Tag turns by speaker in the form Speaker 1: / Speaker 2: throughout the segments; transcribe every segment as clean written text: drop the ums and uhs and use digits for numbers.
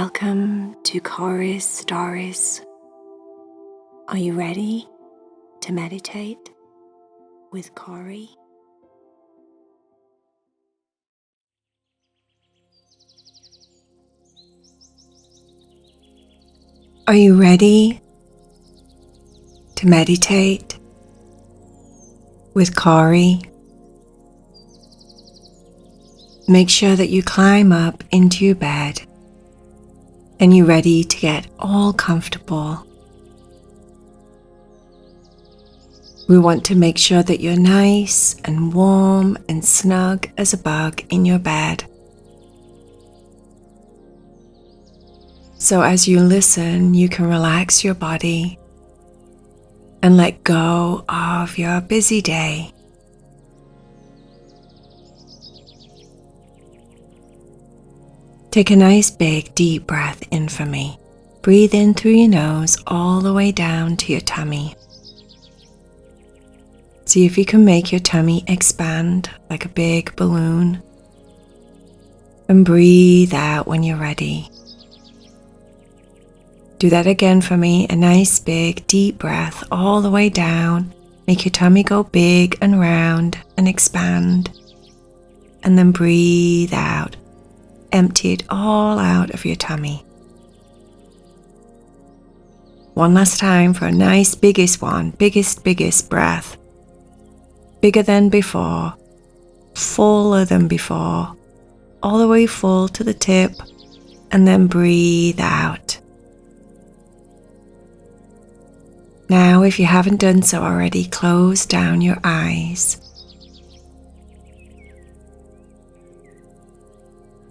Speaker 1: Welcome to Cory's Stories. Are you ready to meditate with Cory? Are you ready to meditate with Cory? Make sure that you climb up into your bed and you're ready to get all comfortable. We want to make sure that you're nice and warm and snug as a bug in your bed. So as you listen, you can relax your body and let go of your busy day. Take a nice big deep breath in for me. Breathe in through your nose all the way down to your tummy. See if you can make your tummy expand like a big balloon. And breathe out when you're ready. Do that again for me. A nice big deep breath all the way down. Make your tummy go big and round and expand. And then breathe out. Empty it all out of your tummy. One last time for a nice biggest breath. Bigger than before, fuller than before, all the way full to the tip, and then breathe out. Now, if you haven't done so already, close down your eyes.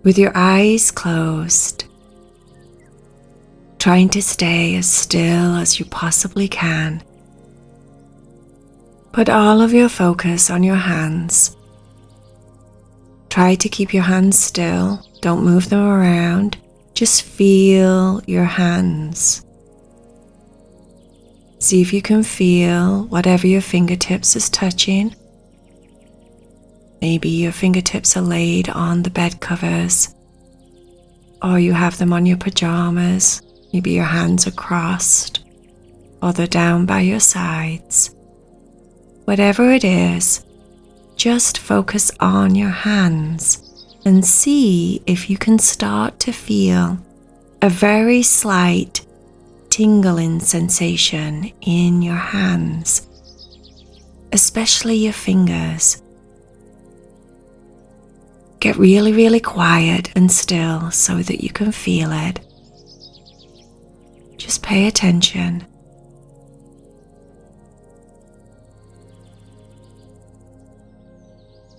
Speaker 1: With your eyes closed, trying to stay as still as you possibly can, put all of your focus on your hands. Try to keep your hands still, don't move them around, just feel your hands. See if you can feel whatever your fingertips is touching. Maybe your fingertips are laid on the bed covers, or you have them on your pajamas. Maybe your hands are crossed, or they're down by your sides. Whatever it is, just focus on your hands and see if you can start to feel a very slight tingling sensation in your hands, especially your fingers. Get really quiet and still so that you can feel it. Just pay attention.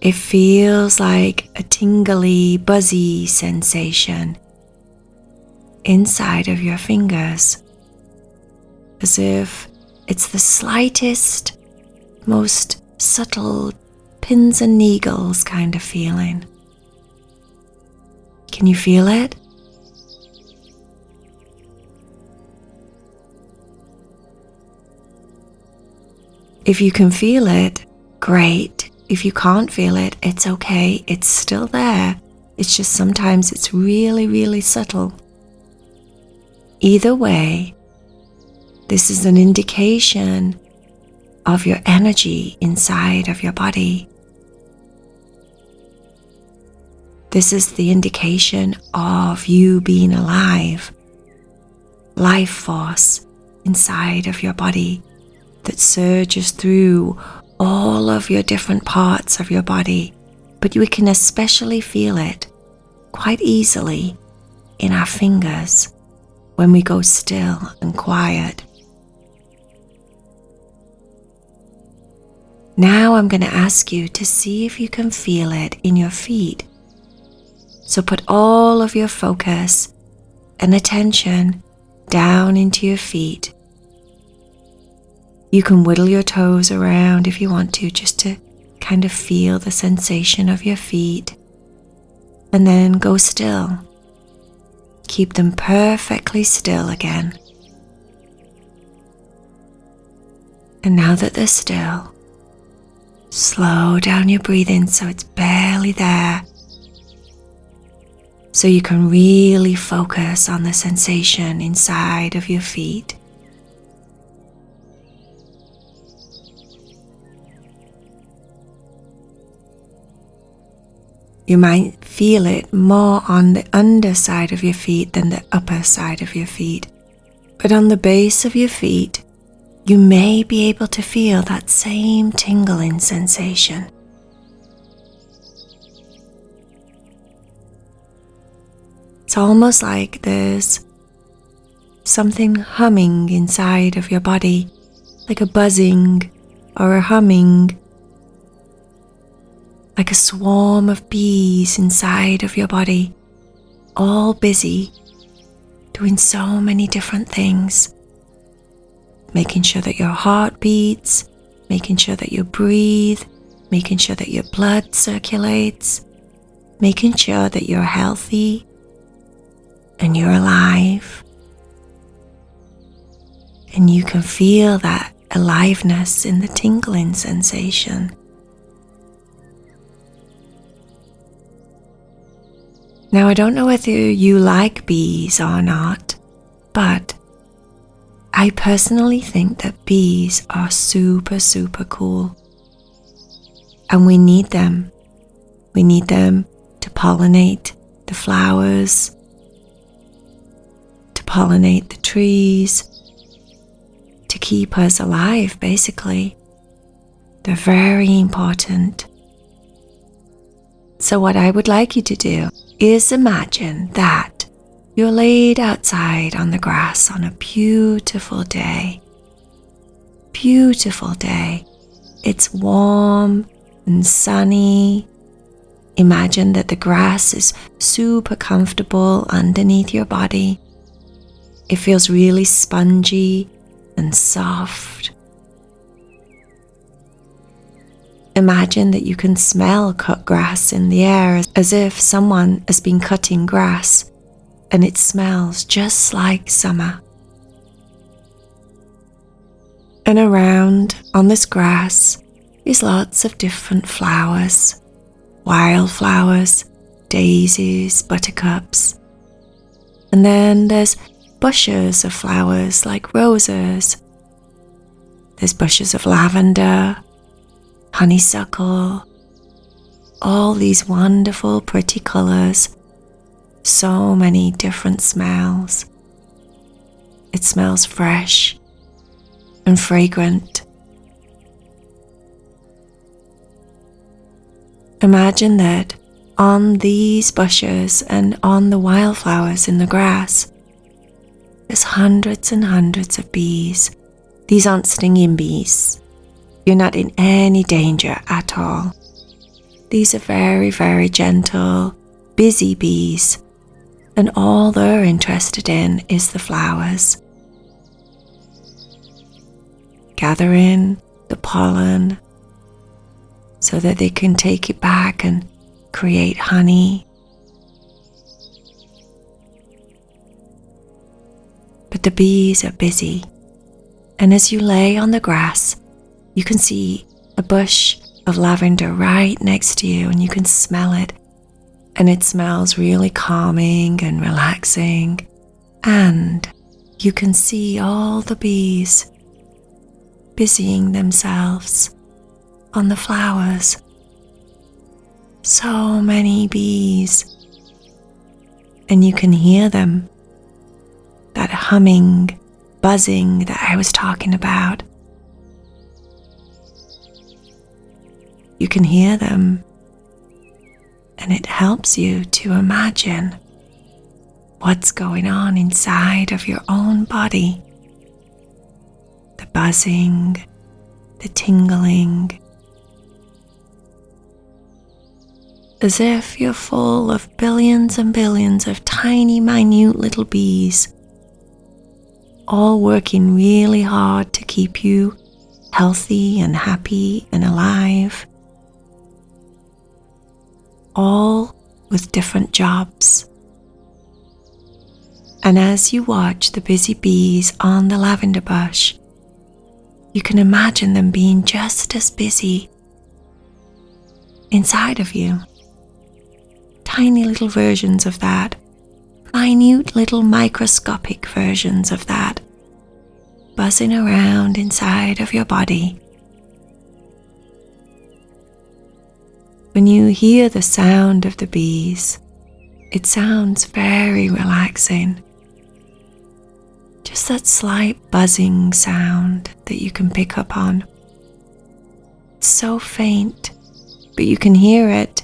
Speaker 1: It feels like a tingly, buzzy sensation inside of your fingers, as if it's the slightest, most subtle pins and needles kind of feeling. Can you feel it? If you can feel it, great. If you can't feel it, it's okay. It's still there. It's just sometimes it's really subtle. Either way, this is an indication of your energy inside of your body. This is the indication of you being alive, life force inside of your body that surges through all of your different parts of your body, but we can especially feel it quite easily in our fingers when we go still and quiet. Now I'm going to ask you to see if you can feel it in your feet. So put all of your focus and attention down into your feet. You can whittle your toes around if you want to, just to kind of feel the sensation of your feet. And then go still. Keep them perfectly still again. And now that they're still, slow down your breathing so it's barely there. so you can really focus on the sensation inside of your feet. You might feel it more on the underside of your feet than the upper side of your feet. But on the base of your feet, you may be able to feel that same tingling sensation. It's almost like there's something humming inside of your body, like a buzzing or a humming, like a swarm of bees inside of your body, all busy, doing so many different things, making sure that your heart beats, making sure that you breathe, making sure that your blood circulates, making sure that you're healthy and you're alive. And you can feel that aliveness in the tingling sensation. Now, I don't know whether you like bees or not, but I personally think that bees are super, super cool. And we need them. We need them to pollinate the flowers, to pollinate the trees, to keep us alive, basically. They're very important. So what I would like you to do is imagine that you're laid outside on the grass on a beautiful day. Beautiful day. It's warm and sunny. Imagine that the grass is super comfortable underneath your body. It feels really spongy and soft. Imagine that you can smell cut grass in the air as if someone has been cutting grass, and it smells just like summer. And around on this grass is lots of different flowers, wildflowers, daisies, buttercups. And then there's bushes of flowers like roses. There's bushes of lavender, honeysuckle, all these wonderful pretty colors, so many different smells. It smells fresh and fragrant. Imagine that on these bushes and on the wildflowers in the grass, there's hundreds and hundreds of bees. These aren't stinging bees. You're not in any danger at all. These are very, very gentle, busy bees, and all they're interested in is the flowers. Gathering the pollen so that they can take it back and create honey. But the bees are busy, and as you lay on the grass, you can see a bush of lavender right next to you, and you can smell it, and it smells really calming and relaxing. And you can see all the bees busying themselves on the flowers. So many bees, and you can hear them, that humming, buzzing that I was talking about. You can hear them, and it helps you to imagine what's going on inside of your own body. The buzzing, the tingling, as if you're full of billions and billions of tiny, minute little bees, all working really hard to keep you healthy and happy and alive. All with different jobs. And as you watch the busy bees on the lavender bush, you can imagine them being just as busy inside of you. tiny little versions of that, minute little microscopic versions of that, buzzing around inside of your body. When you hear the sound of the bees, it sounds very relaxing. Just that slight buzzing sound that you can pick up on. It's so faint, but you can hear it.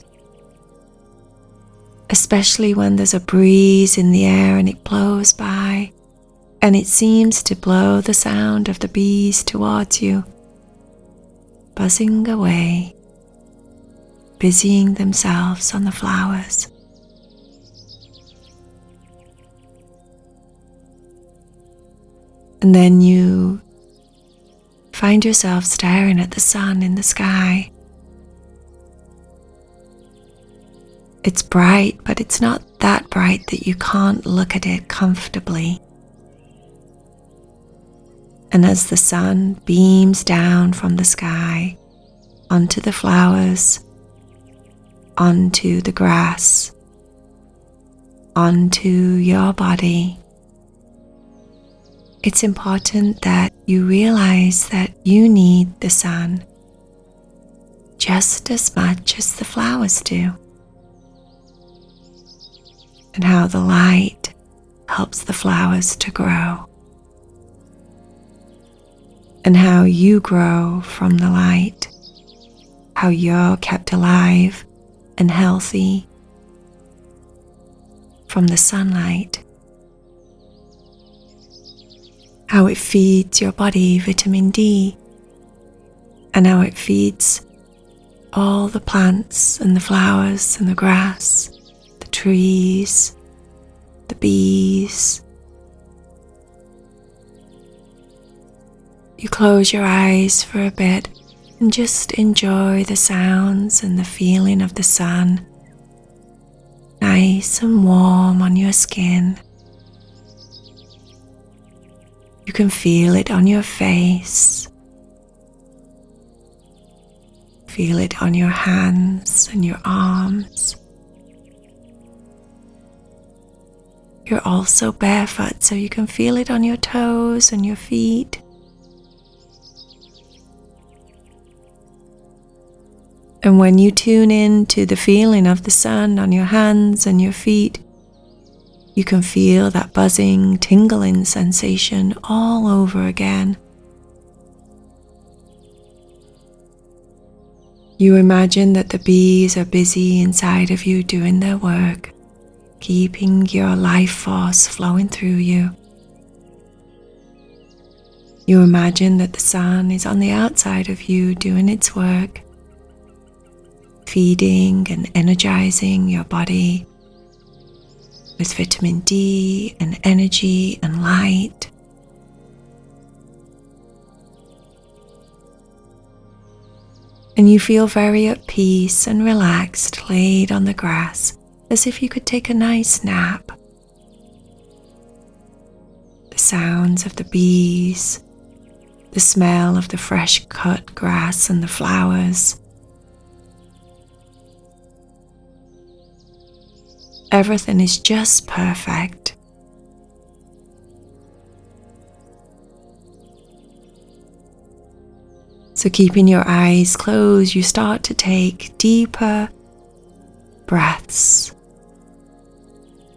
Speaker 1: Especially when there's a breeze in the air and it blows by, and it seems to blow the sound of the bees towards you, buzzing away, busying themselves on the flowers. And then you find yourself staring at the sun in the sky. It's bright, but it's not that bright that you can't look at it comfortably. And as the sun beams down from the sky onto the flowers, onto the grass, onto your body, it's important that you realize that you need the sun just as much as the flowers do, and how the light helps the flowers to grow, and how you grow from the light, how you're kept alive and healthy from the sunlight, how it feeds your body vitamin D, and how it feeds all the plants and the flowers and the grass, the trees, the bees. You close your eyes for a bit and just enjoy the sounds and the feeling of the sun, nice and warm on your skin. You can feel it on your face, feel it on your hands and your arms. You're also barefoot, so you can feel it on your toes and your feet. And when you tune in to the feeling of the sun on your hands and your feet, you can feel that buzzing, tingling sensation all over again. You imagine that the bees are busy inside of you doing their work, keeping your life force flowing through you. You imagine that the sun is on the outside of you doing its work, feeding and energizing your body with vitamin D and energy and light. And you feel very at peace and relaxed, laid on the grass, as if you could take a nice nap. The sounds of the bees, the smell of the fresh cut grass and the flowers. Everything is just perfect. So keeping your eyes closed, you start to take deeper breaths.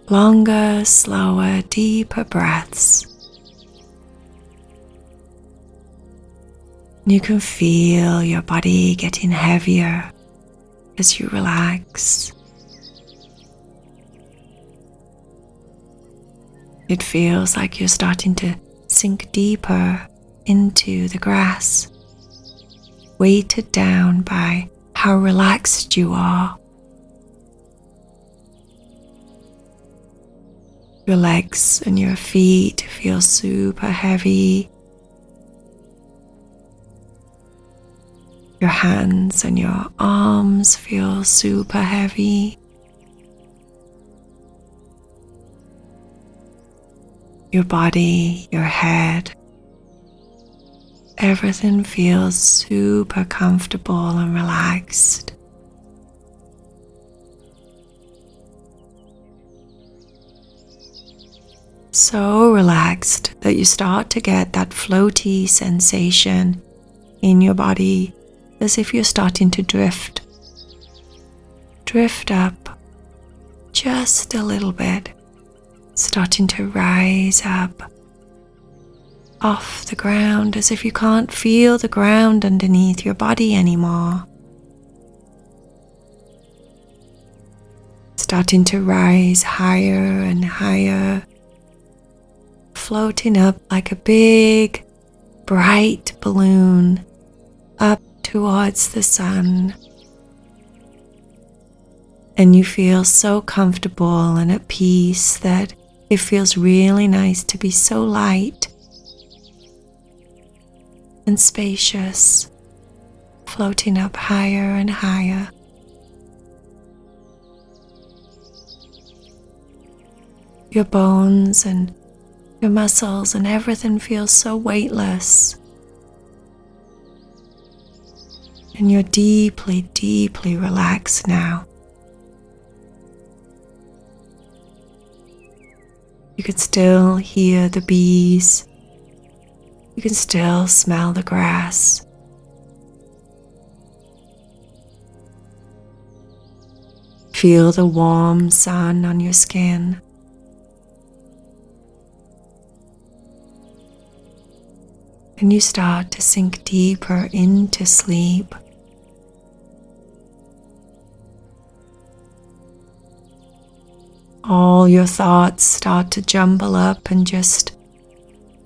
Speaker 1: Longer, slower, deeper breaths. You can feel your body getting heavier as you relax. It feels like you're starting to sink deeper into the grass, weighted down by how relaxed you are. Your legs and your feet feel super heavy. Your hands and your arms feel super heavy. Your body, your head, everything feels super comfortable and relaxed. So relaxed that you start to get that floaty sensation in your body, as if you're starting to drift. Drift up just a little bit, starting to rise up off the ground, as if you can't feel the ground underneath your body anymore. Starting to rise higher and higher, floating up like a big, bright balloon up towards the sun. And you feel so comfortable and at peace that it feels really nice to be so light and spacious, floating up higher and higher. Your bones and your muscles and everything feels so weightless. And you're deeply, deeply relaxed now. You can still hear the bees. You can still smell the grass. Feel the warm sun on your skin. And you start to sink deeper into sleep. All your thoughts start to jumble up and just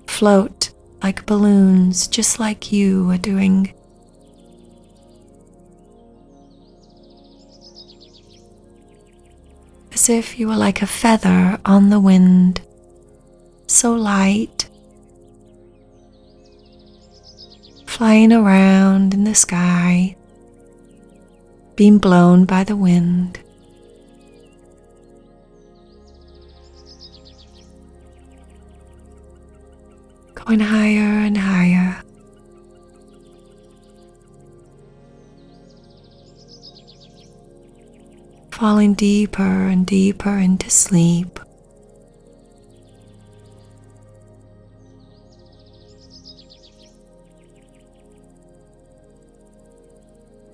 Speaker 1: float like balloons, just like you are doing. As if you were like a feather on the wind, so light, flying around in the sky, being blown by the wind. Going higher and higher. Falling deeper and deeper into sleep.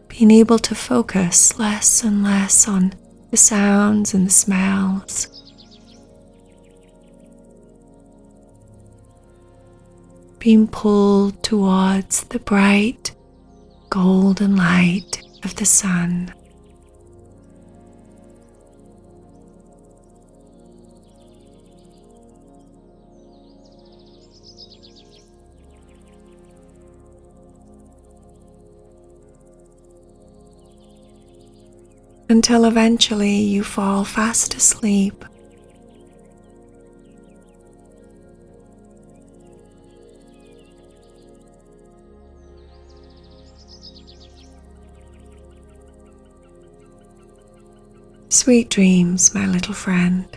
Speaker 1: Being able to focus less and less on the sounds and the smells. Being pulled towards the bright golden light of the sun. Until eventually you fall fast asleep. Sweet dreams, my little friend.